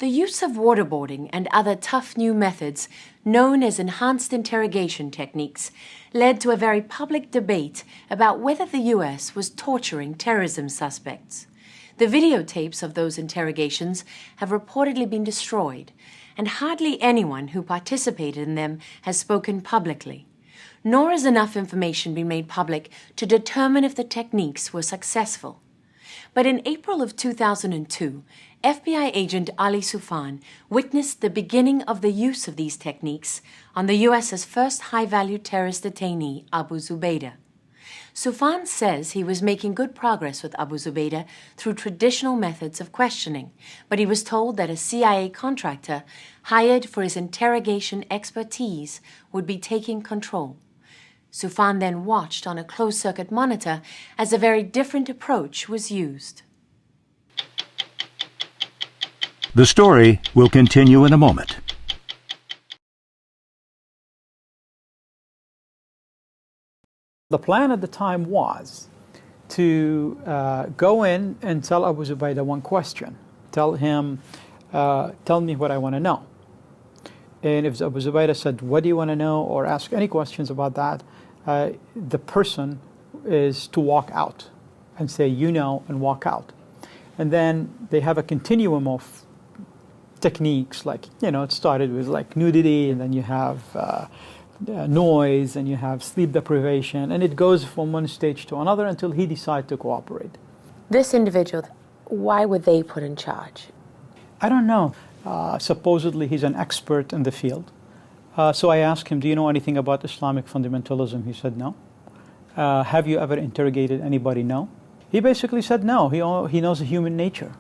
The use of waterboarding and other tough new methods, known as enhanced interrogation techniques, led to a very public debate about whether the U.S. was torturing terrorism suspects. The videotapes of those interrogations have reportedly been destroyed, and hardly anyone who participated in them has spoken publicly. Nor has enough information been made public to determine if the techniques were successful. But in April of 2002, FBI agent Ali Soufan witnessed the beginning of the use of these techniques on the U.S.'s first high-value terrorist detainee, Abu Zubaydah. Soufan says he was making good progress with Abu Zubaydah through traditional methods of questioning, but he was told that a CIA contractor hired for his interrogation expertise would be taking control. Soufan then watched on a closed-circuit monitor as a very different approach was used. The story will continue in a moment. The plan at the time was to go in and tell Abu Zubaydah one question. Tell him, tell me what I want to know. And if Abu Zubaydah said, what do you want to know, or ask any questions about that, the person is to walk out and say, you know, and walk out. And then they have a continuum of techniques, like, you know, it started with like nudity, and then you have noise, and you have sleep deprivation, and it goes from one stage to another until he decides to cooperate. This individual, why were they put in charge? I don't know. Supposedly he's an expert in the field. So I asked him, do you know anything about Islamic fundamentalism? He said no. Have you ever interrogated anybody? No. He basically said no. He knows human nature.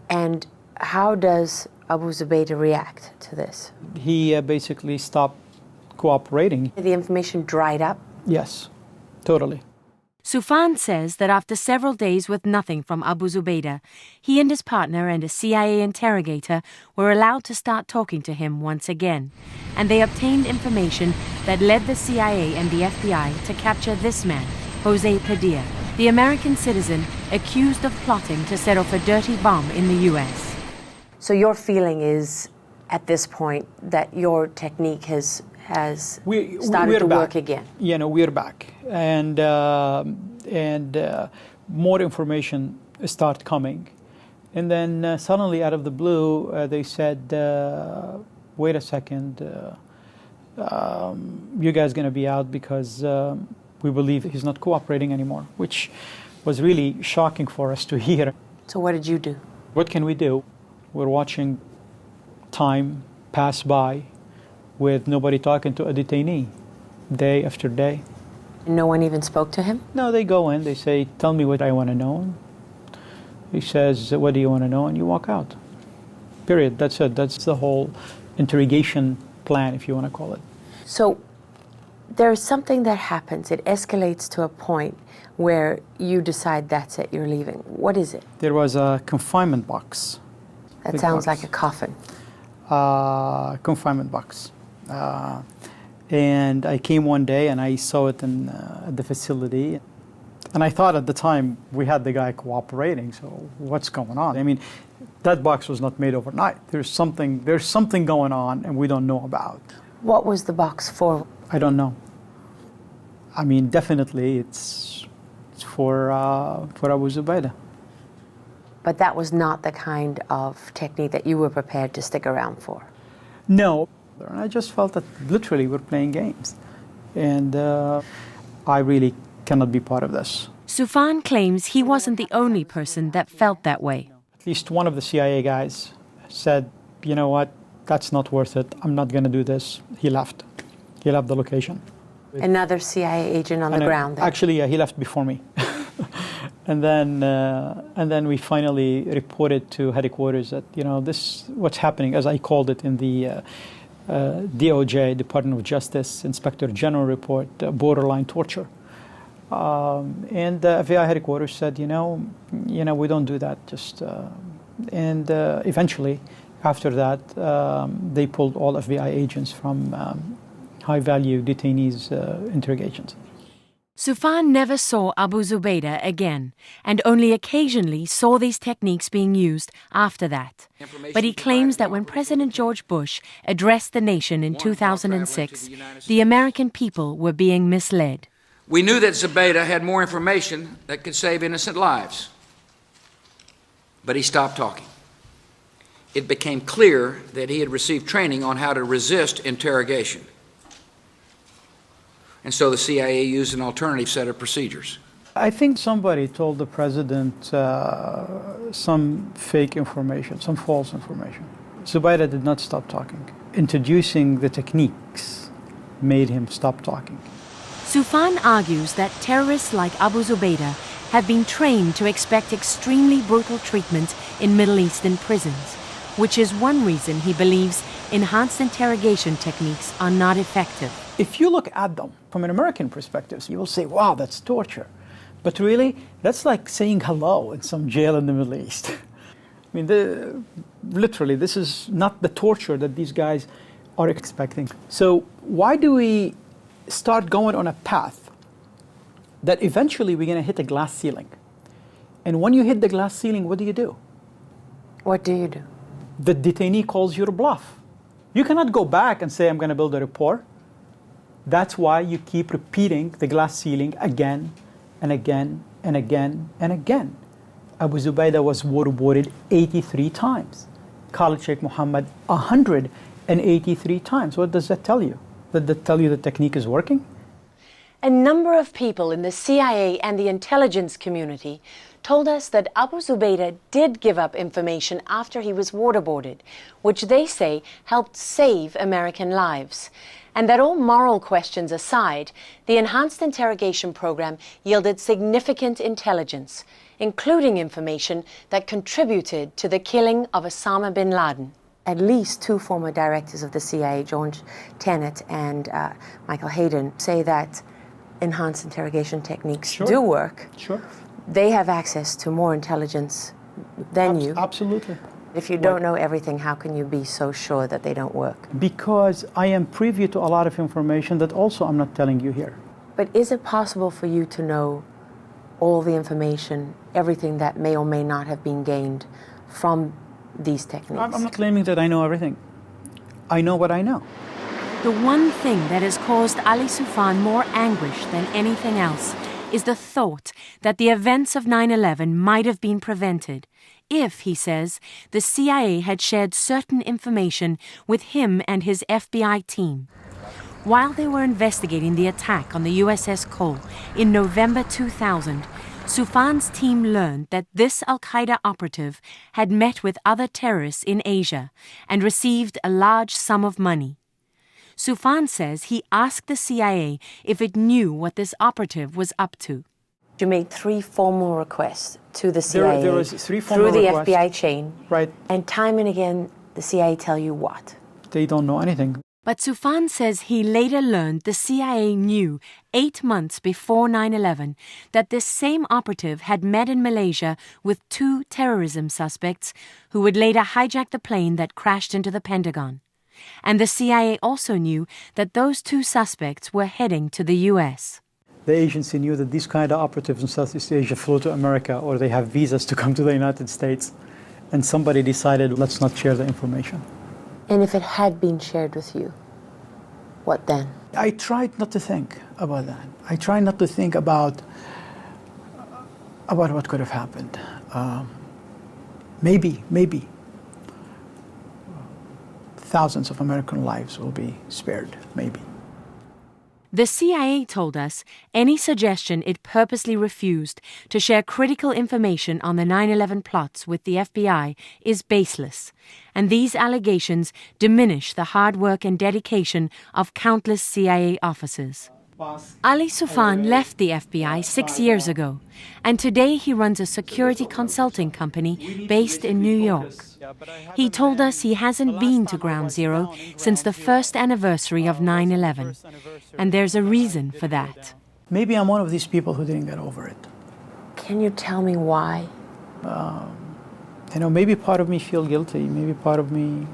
And how does Abu Zubaydah react to this? He basically stopped cooperating. The information dried up? Yes, totally. Soufan says that after several days with nothing from Abu Zubaydah, he and his partner and a CIA interrogator were allowed to start talking to him once again, and they obtained information that led the CIA and the FBI to capture this man, Jose Padilla, the American citizen accused of plotting to set off a dirty bomb in the U.S. So your feeling is, at this point, that your technique has started to work again? You know, we're back, and more information start coming, and then suddenly, out of the blue, they said, "Wait a second, you guys going to be out because we believe he's not cooperating anymore," which was really shocking for us to hear. So what did you do? What can we do? We're watching time pass by with nobody talking to a detainee day after day. No one even spoke to him? No, they go in, they say, tell me what I want to know. He says, what do you want to know? And you walk out. Period. That's it. That's the whole interrogation plan, if you want to call it. So there's something that happens. It escalates to a point where you decide that's it, you're leaving. What is it? There was a confinement box. That sounds like a coffin. Confinement box. And I came one day and I saw it in at the facility. And I thought at the time we had the guy cooperating, so what's going on? I mean, that box was not made overnight. There's something going on and we don't know about. What was the box for? I don't know. I mean, definitely it's for Abu Zubaydah. But that was not the kind of technique that you were prepared to stick around for? No. And I just felt that literally we're playing games. And I really cannot be part of this. Soufan claims he wasn't the only person that felt that way. At least one of the CIA guys said, you know what, that's not worth it. I'm not going to do this. He left. He left the location. Another CIA agent on the ground then? Actually, yeah, he left before me. And then we finally reported to headquarters that, you know, this, what's happening, as I called it in the DOJ, Department of Justice, Inspector General report, borderline torture. And FBI headquarters said, you know, we don't do that. Just and eventually, after that, they pulled all FBI agents from high-value detainees' interrogations. Soufan never saw Abu Zubaydah again, and only occasionally saw these techniques being used after that. But he claims that when President George Bush addressed the nation in 2006, the American people were being misled. We knew that Zubaydah had more information that could save innocent lives. But he stopped talking. It became clear that he had received training on how to resist interrogation. And so the CIA used an alternative set of procedures. I think somebody told the president some fake information, some false information. Zubaydah did not stop talking. Introducing the techniques made him stop talking. Soufan argues that terrorists like Abu Zubaydah have been trained to expect extremely brutal treatment in Middle Eastern prisons, which is one reason he believes enhanced interrogation techniques are not effective. If you look at them from an American perspective, you will say, wow, that's torture. But really, that's like saying hello in some jail in the Middle East. I mean, literally, this is not the torture that these guys are expecting. So why do we start going on a path that eventually we're going to hit a glass ceiling? And when you hit the glass ceiling, what do? What do you do? The detainee calls your bluff. You cannot go back and say, I'm going to build a rapport. That's why you keep repeating the glass ceiling again and again and again and again. Abu Zubaydah was waterboarded 83 times. Khalid Sheikh Mohammed 183 times. What does that tell you? Does that tell you the technique is working? A number of people in the CIA and the intelligence community told us that Abu Zubaydah did give up information after he was waterboarded, which they say helped save American lives. And that all moral questions aside, the enhanced interrogation program yielded significant intelligence, including information that contributed to the killing of Osama bin Laden. At least two former directors of the CIA, George Tenet and Michael Hayden, say that enhanced interrogation techniques do work. Sure. They have access to more intelligence than you. Absolutely. If you don't know everything, how can you be so sure that they don't work? Because I am privy to a lot of information that also I'm not telling you here. But is it possible for you to know all the information, everything that may or may not have been gained from these techniques? I'm not claiming that I know everything. I know what I know. The one thing that has caused Ali Soufan more anguish than anything else is the thought that the events of 9/11 might have been prevented if, he says, the CIA had shared certain information with him and his FBI team. While they were investigating the attack on the USS Cole in November 2000, Soufan's team learned that this al-Qaeda operative had met with other terrorists in Asia and received a large sum of money. Soufan says he asked the CIA if it knew what this operative was up to. You made 3 formal requests to the CIA there was 3 formal through the requests. FBI chain. Right. And time and again, the CIA tell you what? They don't know anything. But Soufan says he later learned the CIA knew 8 months before 9/11 that this same operative had met in Malaysia with 2 terrorism suspects who would later hijack the plane that crashed into the Pentagon. And the CIA also knew that those 2 suspects were heading to the U.S. The agency knew that these kind of operatives in Southeast Asia flew to America or they have visas to come to the United States. And somebody decided, let's not share the information. And if it had been shared with you, what then? I tried not to think about that. I tried not to think about what could have happened. Maybe thousands of American lives will be spared, maybe. The CIA told us any suggestion it purposely refused to share critical information on the 9/11 plots with the FBI is baseless, and these allegations diminish the hard work and dedication of countless CIA officers. Ali Soufan left the FBI 6 years ago, and today he runs a security consulting company based in New York. He told us he hasn't been to Ground Zero since the first anniversary of 9/11, and there's a reason for that. Maybe I'm one of these people who didn't get over it. Can you tell me why? Maybe part of me feels guilty. Maybe part of me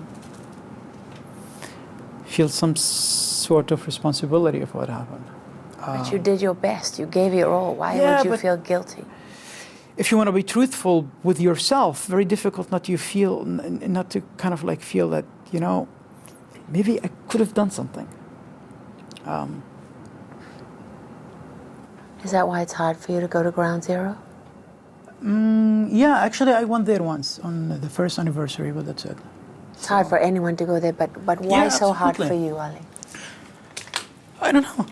feels some sort of responsibility of what happened. But you did your best. You gave your all. Why Yeah, would you but feel guilty? if you want to be truthful with yourself, very difficult not to feel, not to kind of like feel that, you know, maybe I could have done something. Is that why it's hard for you to go to Ground Zero? Yeah, actually, I went there once on the first anniversary, but that's it. It's hard for anyone to go there, but why Yeah, so hard for absolutely. you, Ali? I don't know.